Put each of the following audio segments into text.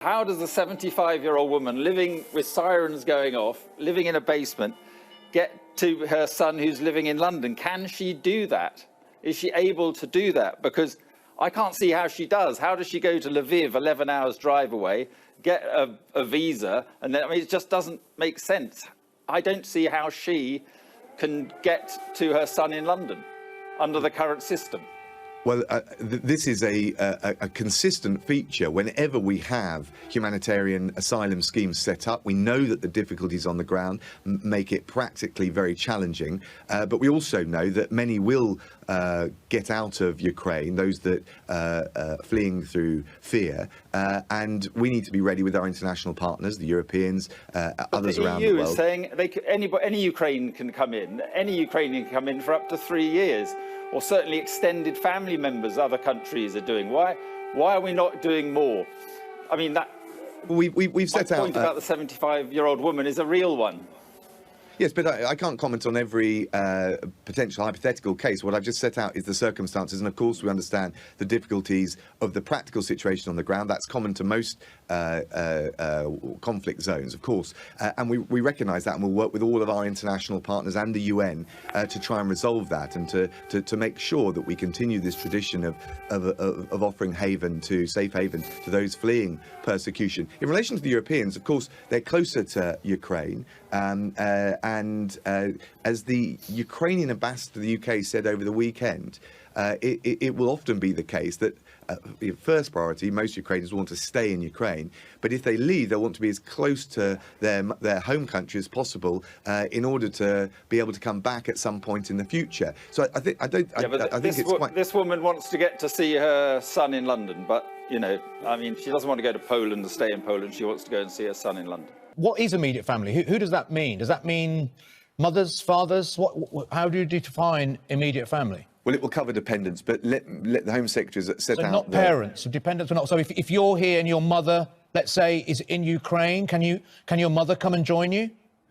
How does a 75-year-old woman living with sirens going off, living in a basement, get to her son who's living in London? Can she do that? Is she able to do that? Because I can't see how she does. How does she go to Lviv, 11 hours drive away, get a visa, and then, I mean, it just doesn't make sense. I don't see how she can get to her son in London under the current system. Well, this is a consistent feature whenever we have humanitarian asylum schemes set up. We know that the difficulties on the ground make it practically very challenging, but we also know that many will get out of Ukraine, those that fleeing through fear, and we need to be ready with our international partners, the Europeans, others around the world. The EU is saying any Ukrainian can come in. Any Ukrainian can come in for up to 3 years. Or certainly extended family members other countries are doing. Why are we not doing more? I mean, that we've set out. My point about the 75-year-old woman is a real one. Yes, but I can't comment on every potential hypothetical case. What I've just set out is the circumstances, and of course we understand the difficulties of the practical situation on the ground. That's common to most conflict zones, of course, and we recognise that, and we'll work with all of our international partners and the UN to try and resolve that, and to make sure that we continue this tradition of offering safe haven to those fleeing persecution. In relation to the Europeans, of course, they're closer to Ukraine. And as the Ukrainian ambassador to the UK said over the weekend, it will often be the case that first priority, most Ukrainians want to stay in Ukraine, but if they leave, they'll want to be as close to their home country as possible in order to be able to come back at some point in the future. So I think this woman wants to get to see her son in London, but you know, I mean, she doesn't want to go to Poland and stay in Poland. She wants to go and see her son in London. What is immediate family? Who does that mean? Does that mean mothers, fathers? How do you define immediate family? Well, it will cover dependents, but let the Home Secretary set out... So not parents, dependents or not. So if you're here and your mother, let's say, is in Ukraine, can your mother come and join you?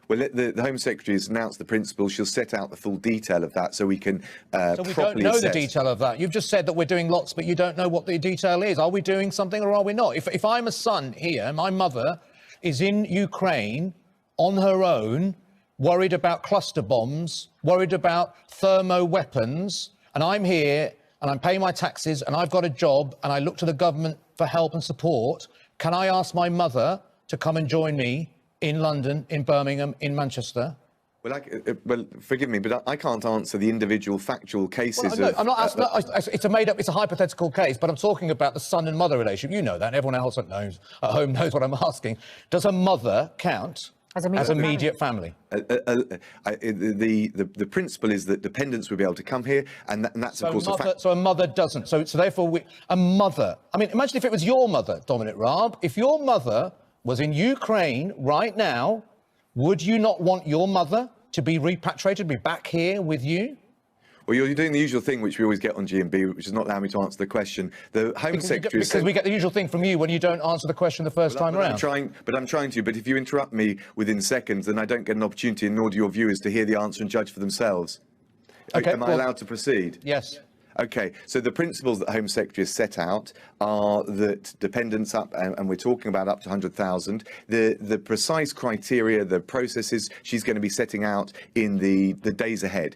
Well, the Home Secretary has announced the principle. She'll set out the full detail of that so we can So we don't know the detail of that. You've just said that we're doing lots, but you don't know what the detail is. Are we doing something or are we not? If I'm a son here, my mother is in Ukraine on her own, worried about cluster bombs, worried about thermo weapons, and I'm here and I'm paying my taxes and I've got a job and I look to the government for help and support, can I ask my mother to come and join me in London, in Birmingham, in Manchester? Well, forgive me, but I can't answer the individual factual cases. Well, I'm not asking. It's a hypothetical case, but I'm talking about the son and mother relationship. You know that. Everyone else at home knows what I'm asking. Does a mother count as immediate family? The principle is that dependents will be able to come here, and that's of course a fact. So a mother doesn't. So therefore, a mother. I mean, imagine if it was your mother, Dominic Raab. If your mother was in Ukraine right now, would you not want your mother to be repatriated, be back here with you? Well, you're doing the usual thing which we always get on GMB, which is not allowing me to answer the question. The Home Secretary because we get the usual thing from you when you don't answer the question the first time around. I'm trying to. But if you interrupt me within seconds, then I don't get an opportunity, and nor do your viewers, to hear the answer and judge for themselves. Okay, Am I allowed to proceed? Yes. OK, so the principles that the Home Secretary has set out are that dependents up, and we're talking about up to 100,000, the precise criteria, the processes she's going to be setting out in the days ahead.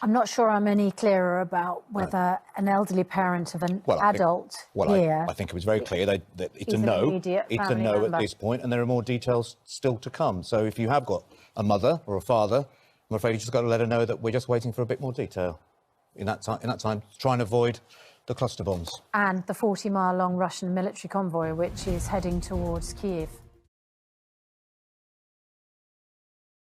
I'm not sure I'm any clearer about whether an elderly parent of an adult here... I think it was very clear that it's a no. It's a no at this point, and there are more details still to come. So if you have got a mother or a father, I'm afraid you just got to let her know that we're just waiting for a bit more detail in that time to try and avoid the cluster bombs. And the 40-mile-long Russian military convoy, which is heading towards Kyiv.